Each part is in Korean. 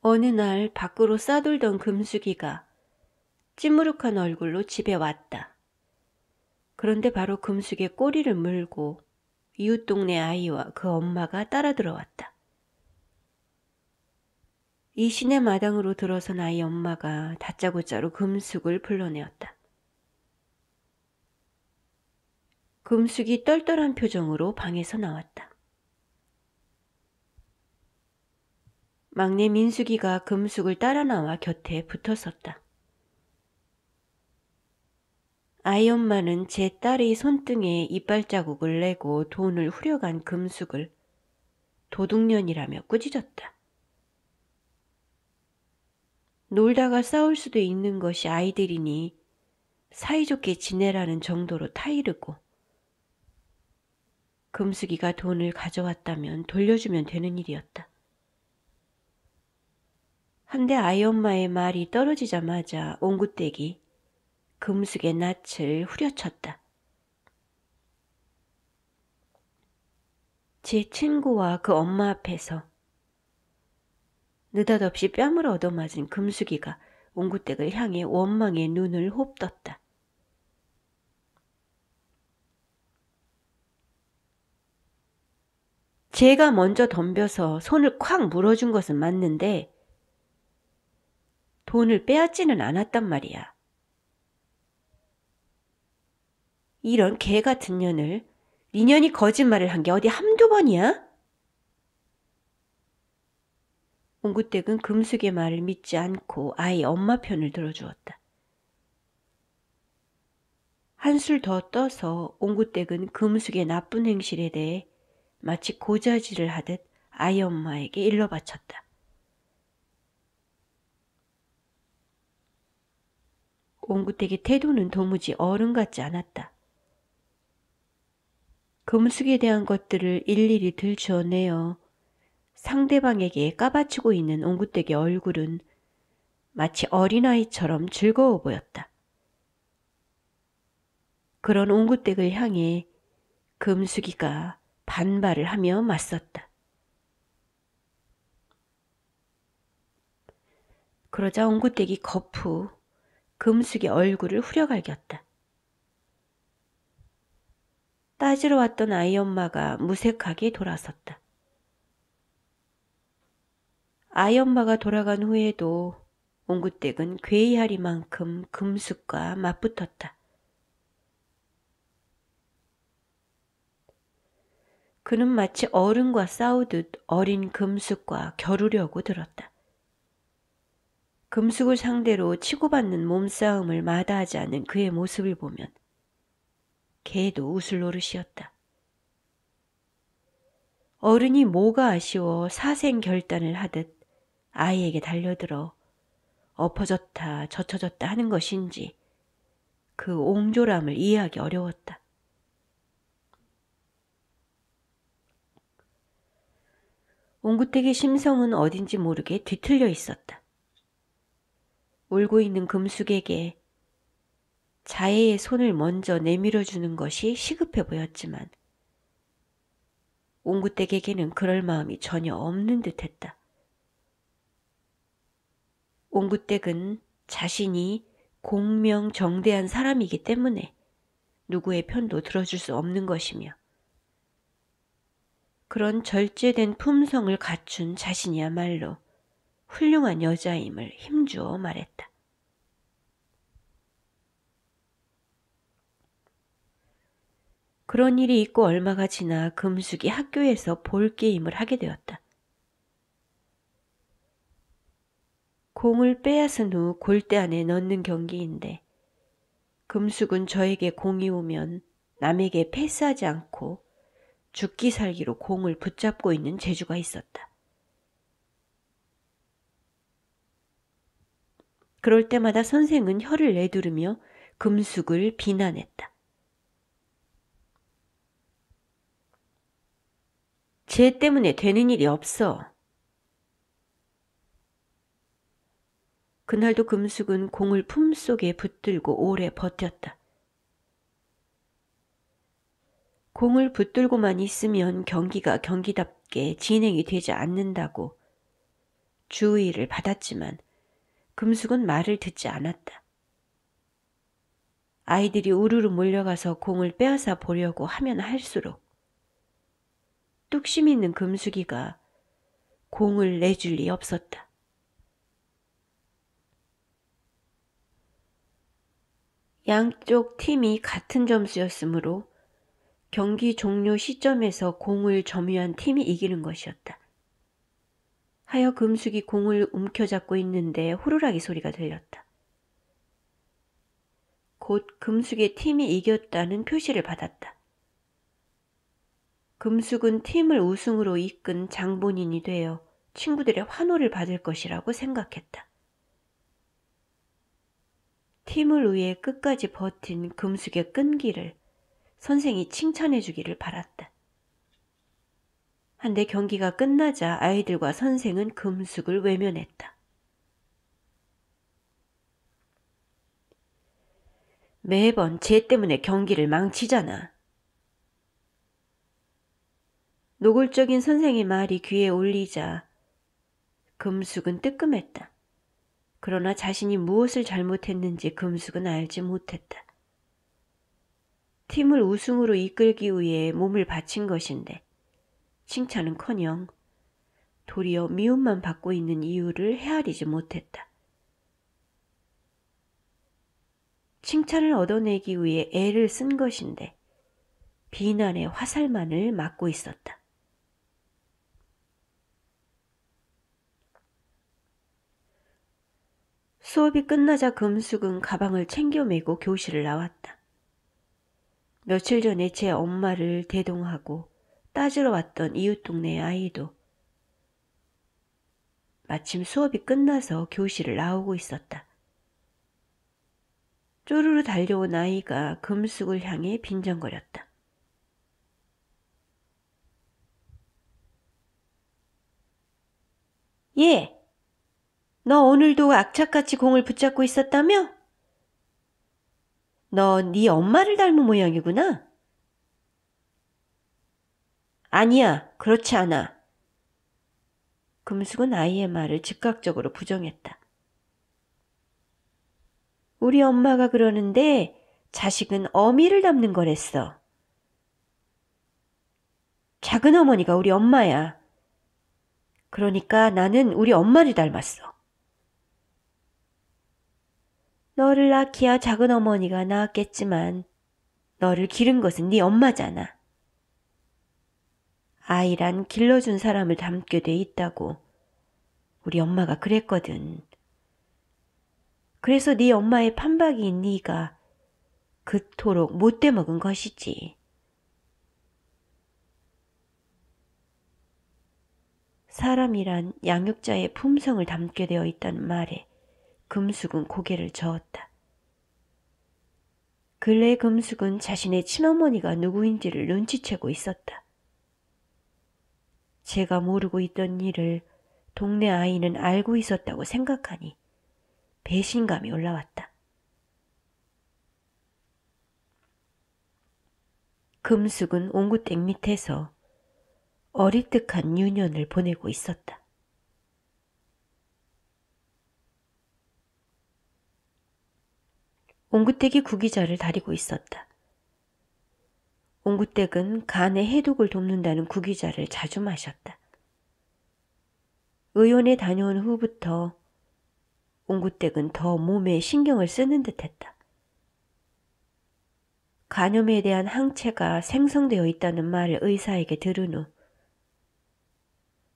어느 날 밖으로 싸돌던 금숙이가 찌무룩한 얼굴로 집에 왔다. 그런데 바로 금숙의 꼬리를 물고 이웃 동네 아이와 그 엄마가 따라 들어왔다. 이 시내 마당으로 들어선 아이 엄마가 다짜고짜로 금숙을 불러내었다. 금숙이 떨떨한 표정으로 방에서 나왔다. 막내 민숙이가 금숙을 따라 나와 곁에 붙어섰다. 아이 엄마는 제 딸의 손등에 이빨 자국을 내고 돈을 후려간 금숙을 도둑년이라며 꾸짖었다. 놀다가 싸울 수도 있는 것이 아이들이니 사이좋게 지내라는 정도로 타이르고 금숙이가 돈을 가져왔다면 돌려주면 되는 일이었다. 한데 아이 엄마의 말이 떨어지자마자 옹구떼기 금숙의 낯을 후려쳤다. 제 친구와 그 엄마 앞에서 느닷없이 뺨을 얻어맞은 금숙이가 옹구댁을 향해 원망의 눈을 홉떴다. 제가 먼저 덤벼서 손을 콱 물어준 것은 맞는데 돈을 빼앗지는 않았단 말이야. 이런 개 같은 년을 네 년이 거짓말을 한 게 어디 한두 번이야? 옹구댁은 금숙의 말을 믿지 않고 아이 엄마 편을 들어주었다. 한술 더 떠서 옹구댁은 금숙의 나쁜 행실에 대해 마치 고자질을 하듯 아이 엄마에게 일러바쳤다. 옹구댁의 태도는 도무지 어른 같지 않았다. 금숙에 대한 것들을 일일이 들추어내어 상대방에게 까바치고 있는 옹구댁의 얼굴은 마치 어린아이처럼 즐거워 보였다. 그런 옹구댁을 향해 금숙이가 반발을 하며 맞섰다. 그러자 옹구댁이 거푸 금숙의 얼굴을 후려갈겼다. 따지러 왔던 아이 엄마가 무색하게 돌아섰다. 아이 엄마가 돌아간 후에도 옹구댁은 괴이하리만큼 금숙과 맞붙었다. 그는 마치 어른과 싸우듯 어린 금숙과 겨루려고 들었다. 금숙을 상대로 치고받는 몸싸움을 마다하지 않은 그의 모습을 보면 개도 웃을 노릇이었다. 어른이 뭐가 아쉬워 사생결단을 하듯 아이에게 달려들어 엎어졌다 젖혀졌다 하는 것인지 그 옹졸함을 이해하기 어려웠다. 옹구댁의 심성은 어딘지 모르게 뒤틀려 있었다. 울고 있는 금숙에게 자해의 손을 먼저 내밀어주는 것이 시급해 보였지만 옹구댁에게는 그럴 마음이 전혀 없는 듯했다. 옹구댁은 자신이 공명정대한 사람이기 때문에 누구의 편도 들어줄 수 없는 것이며 그런 절제된 품성을 갖춘 자신이야말로 훌륭한 여자임을 힘주어 말했다. 그런 일이 있고 얼마가 지나 금숙이 학교에서 볼게임을 하게 되었다. 공을 빼앗은 후 골대 안에 넣는 경기인데 금숙은 저에게 공이 오면 남에게 패스하지 않고 죽기 살기로 공을 붙잡고 있는 재주가 있었다. 그럴 때마다 선생은 혀를 내두르며 금숙을 비난했다. 쟤 때문에 되는 일이 없어. 그날도 금숙은 공을 품속에 붙들고 오래 버텼다. 공을 붙들고만 있으면 경기가 경기답게 진행이 되지 않는다고 주의를 받았지만 금숙은 말을 듣지 않았다. 아이들이 우르르 몰려가서 공을 빼앗아 보려고 하면 할수록 뚝심 있는 금숙이가 공을 내줄 리 없었다. 양쪽 팀이 같은 점수였으므로 경기 종료 시점에서 공을 점유한 팀이 이기는 것이었다. 하여 금숙이 공을 움켜잡고 있는데 호루라기 소리가 들렸다. 곧 금숙의 팀이 이겼다는 표시를 받았다. 금숙은 팀을 우승으로 이끈 장본인이 되어 친구들의 환호를 받을 것이라고 생각했다. 팀을 위해 끝까지 버틴 금숙의 끈기를 선생이 칭찬해 주기를 바랐다. 한데 경기가 끝나자 아이들과 선생은 금숙을 외면했다. 매번 쟤 때문에 경기를 망치잖아. 노골적인 선생의 말이 귀에 울리자 금숙은 뜨끔했다. 그러나 자신이 무엇을 잘못했는지 금숙은 알지 못했다. 팀을 우승으로 이끌기 위해 몸을 바친 것인데 칭찬은커녕 도리어 미움만 받고 있는 이유를 헤아리지 못했다. 칭찬을 얻어내기 위해 애를 쓴 것인데 비난의 화살만을 맞고 있었다. 수업이 끝나자 금숙은 가방을 챙겨 메고 교실을 나왔다. 며칠 전에 제 엄마를 대동하고 따지러 왔던 이웃 동네 아이도 마침 수업이 끝나서 교실을 나오고 있었다. 쪼르르 달려온 아이가 금숙을 향해 빈정거렸다. 예, 너 오늘도 악착같이 공을 붙잡고 있었다며? 너 네 엄마를 닮은 모양이구나. 아니야, 그렇지 않아. 금숙은 아이의 말을 즉각적으로 부정했다. 우리 엄마가 그러는데 자식은 어미를 닮는 거랬어. 작은 어머니가 우리 엄마야. 그러니까 나는 우리 엄마를 닮았어. 너를 낳기야 작은 어머니가 낳았겠지만 너를 기른 것은 네 엄마잖아. 아이란 길러준 사람을 닮게 돼 있다고 우리 엄마가 그랬거든. 그래서 네 엄마의 판박이인 네가 그토록 못돼 먹은 것이지. 사람이란 양육자의 품성을 담게 되어 있다는 말에 금숙은 고개를 저었다. 근래 금숙은 자신의 친어머니가 누구인지를 눈치채고 있었다. 제가 모르고 있던 일을 동네 아이는 알고 있었다고 생각하니 배신감이 올라왔다. 금숙은 옹구댁 밑에서 어리뜩한 유년을 보내고 있었다. 옹구댁이 구기자를 다리고 있었다. 옹구댁은 간의 해독을 돕는다는 구기자를 자주 마셨다. 의원에 다녀온 후부터 옹구댁은 더 몸에 신경을 쓰는 듯했다. 간염에 대한 항체가 생성되어 있다는 말을 의사에게 들은 후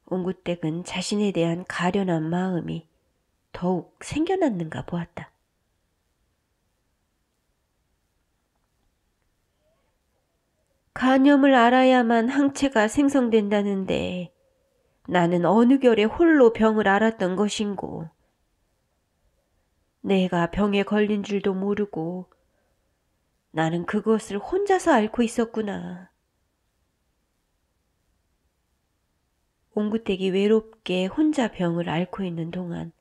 옹구댁은 자신에 대한 가련한 마음이 더욱 생겨났는가 보았다. 간염을 알아야만 항체가 생성된다는데 나는 어느 결에 홀로 병을 앓았던 것인고 내가 병에 걸린 줄도 모르고 나는 그것을 혼자서 앓고 있었구나. 옹구댁이 외롭게 혼자 병을 앓고 있는 동안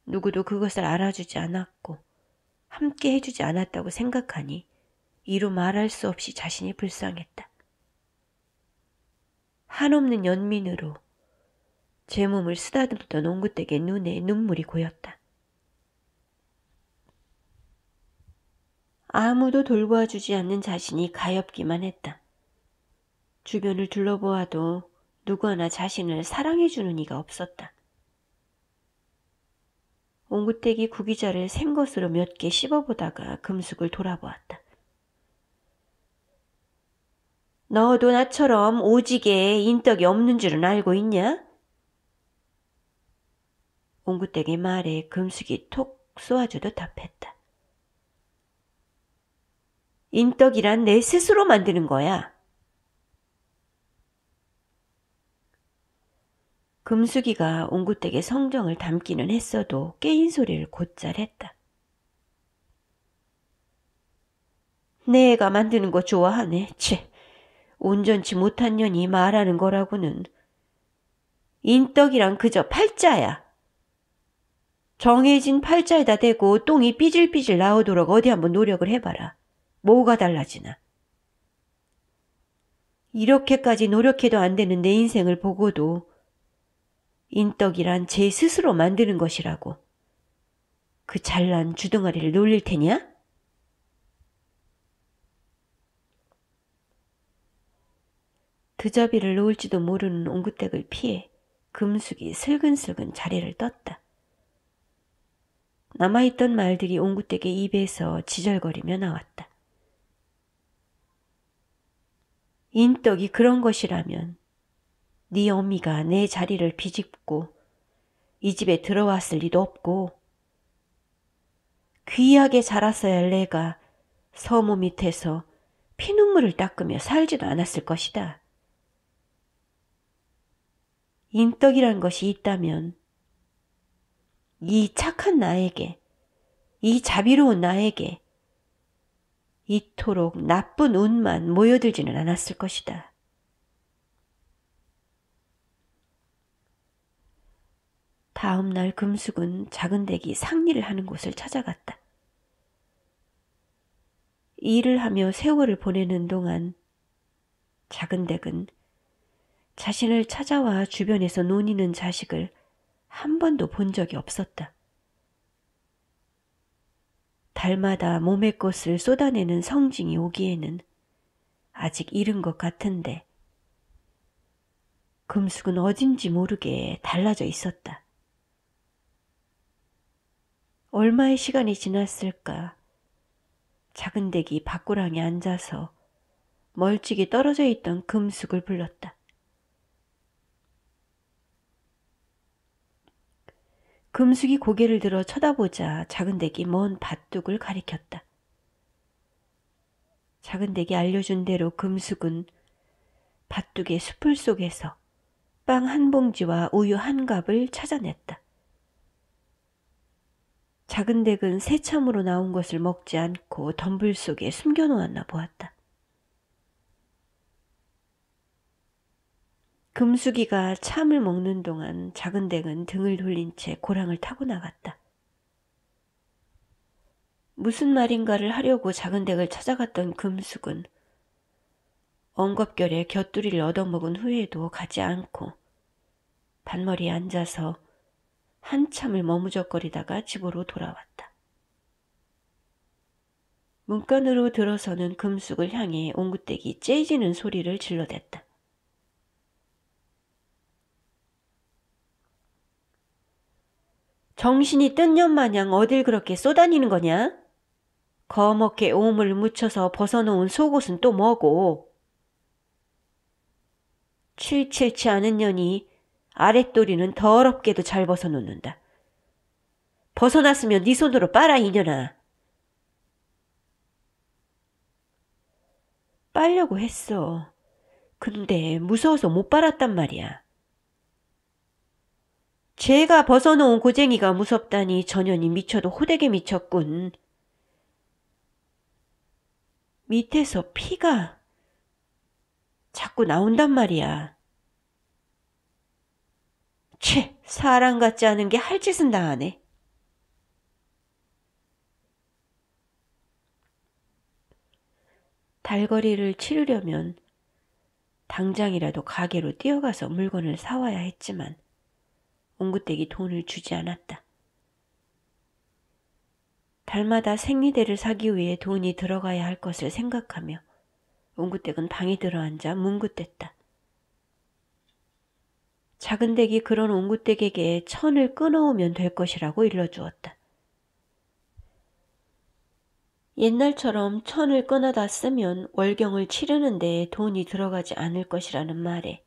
누구도 그것을 알아주지 않았고 함께 해주지 않았다고 생각하니 이루 말할 수 없이 자신이 불쌍했다. 한없는 연민으로 제 몸을 쓰다듬던 옹구댁의 눈에 눈물이 고였다. 아무도 돌보아주지 않는 자신이 가엾기만 했다. 주변을 둘러보아도 누구 하나 자신을 사랑해주는 이가 없었다. 옹구댁이 구기자를 생것으로 몇 개 씹어보다가 금숙을 돌아보았다. 너도 나처럼 오지게 인덕이 없는 줄은 알고 있냐? 옹구댁의 말에 금숙이 톡 쏘아주듯 답했다. 인덕이란 내 스스로 만드는 거야. 금숙이가 옹구댁의 성정을 담기는 했어도 깨인 소리를 곧잘 했다. 내 애가 만드는 거 좋아하네. 채, 온전치 못한 년이 말하는 거라고는. 인덕이란 그저 팔자야. 정해진 팔자에다 대고 똥이 삐질삐질 나오도록 어디 한번 노력을 해봐라. 뭐가 달라지나. 이렇게까지 노력해도 안 되는 내 인생을 보고도 인덕이란 제 스스로 만드는 것이라고. 그 잘난 주둥아리를 놀릴 테냐? 드자비를 놓을지도 모르는 옹구댁을 피해 금숙이 슬근슬근 자리를 떴다. 남아있던 말들이 옹구댁의 입에서 지절거리며 나왔다. 인덕이 그런 것이라면 네 어미가 내 자리를 비집고 이 집에 들어왔을 리도 없고 귀하게 자랐어야 할 내가 서무 밑에서 피눈물을 닦으며 살지도 않았을 것이다. 인덕이란 것이 있다면 이 착한 나에게, 이 자비로운 나에게 이토록 나쁜 운만 모여들지는 않았을 것이다. 다음 날 금숙은 작은 댁이 상리를 하는 곳을 찾아갔다. 일을 하며 세월을 보내는 동안 작은 댁은 자신을 찾아와 주변에서 논의는 자식을 한 번도 본 적이 없었다. 달마다 몸의 것을 쏟아내는 성징이 오기에는 아직 이른 것 같은데 금숙은 어딘지 모르게 달라져 있었다. 얼마의 시간이 지났을까? 작은 댁이 밭고랑에 앉아서 멀찍이 떨어져 있던 금숙을 불렀다. 금숙이 고개를 들어 쳐다보자 작은 댁이 먼 밭둑을 가리켰다. 작은 댁이 알려준 대로 금숙은 밭둑의 숲을 속에서 빵 한 봉지와 우유 한 갑을 찾아냈다. 작은 댁은 새참으로 나온 것을 먹지 않고 덤불 속에 숨겨놓았나 보았다. 금숙이가 참을 먹는 동안 작은 댁은 등을 돌린 채 고랑을 타고 나갔다. 무슨 말인가를 하려고 작은 댁을 찾아갔던 금숙은 엉겁결에 곁두리를 얻어먹은 후에도 가지 않고 밭머리에 앉아서 한참을 머무적거리다가 집으로 돌아왔다. 문간으로 들어서는 금숙을 향해 옹구댁이 째지는 소리를 질러댔다. 정신이 뜬 년마냥 어딜 그렇게 쏘다니는 거냐? 거먹게 오물 묻혀서 벗어놓은 속옷은 또 뭐고? 칠칠치 않은 년이 아랫도리는 더럽게도 잘 벗어놓는다. 벗어났으면 네 손으로 빨아 이년아. 빨려고 했어. 근데 무서워서 못 빨았단 말이야. 제가 벗어놓은 고쟁이가 무섭다니 전현이 미쳐도 호되게 미쳤군. 밑에서 피가 자꾸 나온단 말이야. 채, 사람 같지 않은 게 할 짓은 다 하네. 달거리를 치르려면 당장이라도 가게로 뛰어가서 물건을 사와야 했지만 옹구댁이 돈을 주지 않았다. 달마다 생리대를 사기 위해 돈이 들어가야 할 것을 생각하며 옹구댁은 방에 들어앉아 뭉긋댔다. 작은 댁이 그런 옹구댁에게 천을 끊어오면 될 것이라고 일러주었다. 옛날처럼 천을 끊어다 쓰면 월경을 치르는 데에 돈이 들어가지 않을 것이라는 말에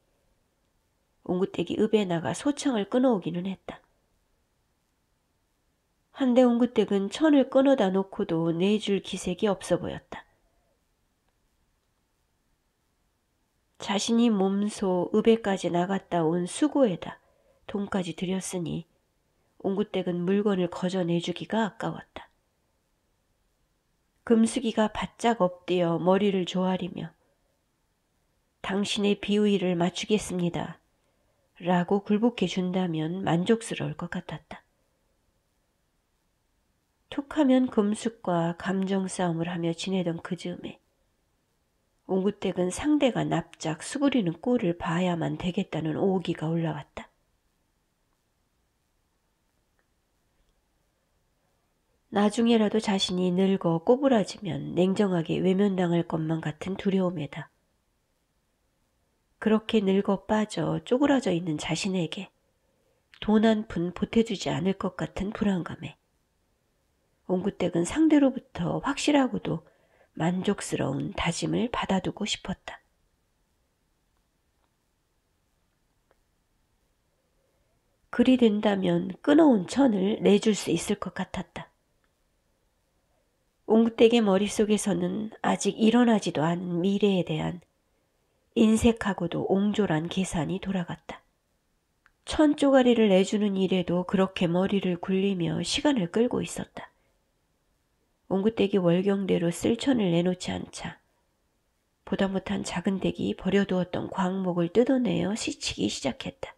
옹구댁이 읍에 나가 소창을 끊어오기는 했다. 한데 옹구댁은 천을 끊어다 놓고도 내줄 기색이 없어 보였다. 자신이 몸소 읍에까지 나갔다 온 수고에다 돈까지 들였으니 옹구댁은 물건을 거저 내주기가 아까웠다. 금숙이가 바짝 엎드려 머리를 조아리며 당신의 비위를 맞추겠습니다. 라고 굴복해 준다면 만족스러울 것 같았다. 툭하면 금숙과 감정 싸움을 하며 지내던 그 즈음에 옹구댁은 상대가 납작 수그리는 꼴을 봐야만 되겠다는 오기가 올라왔다. 나중에라도 자신이 늙어 꼬부라지면 냉정하게 외면당할 것만 같은 두려움에다 그렇게 늙어 빠져 쪼그라져 있는 자신에게 돈 한 푼 보태주지 않을 것 같은 불안감에 옹구댁은 상대로부터 확실하고도 만족스러운 다짐을 받아두고 싶었다. 그리 된다면 끊어온 천을 내줄 수 있을 것 같았다. 옹구댁의 머릿속에서는 아직 일어나지도 않은 미래에 대한 인색하고도 옹졸한 계산이 돌아갔다. 천 쪼가리를 내주는 일에도 그렇게 머리를 굴리며 시간을 끌고 있었다. 옹구댁이 월경대로 쓸 천을 내놓지 않자 보다 못한 작은 댁이 버려두었던 광목을 뜯어내어 시치기 시작했다.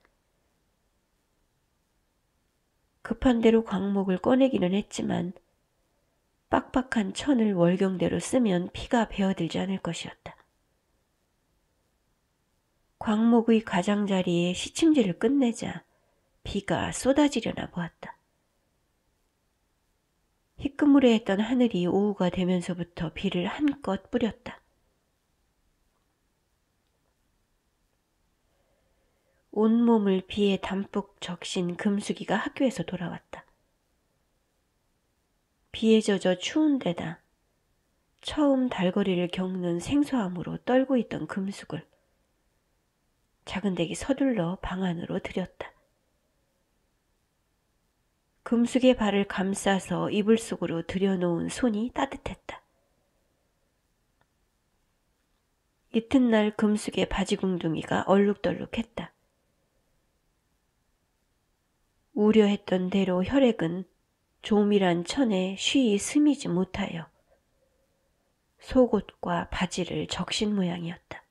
급한 대로 광목을 꺼내기는 했지만 빡빡한 천을 월경대로 쓰면 피가 배어들지 않을 것이었다. 광목의 가장자리에 시침질을 끝내자 비가 쏟아지려나 보았다. 희끄무레했던 하늘이 오후가 되면서부터 비를 한껏 뿌렸다. 온몸을 비에 담뿍 적신 금숙이가 학교에서 돌아왔다. 비에 젖어 추운 데다 처음 달거리를 겪는 생소함으로 떨고 있던 금숙을 작은 댁이 서둘러 방 안으로 들였다. 금숙의 발을 감싸서 이불 속으로 들여놓은 손이 따뜻했다. 이튿날 금숙의 바지궁둥이가 얼룩덜룩했다. 우려했던 대로 혈액은 조밀한 천에 쉬이 스미지 못하여 속옷과 바지를 적신 모양이었다.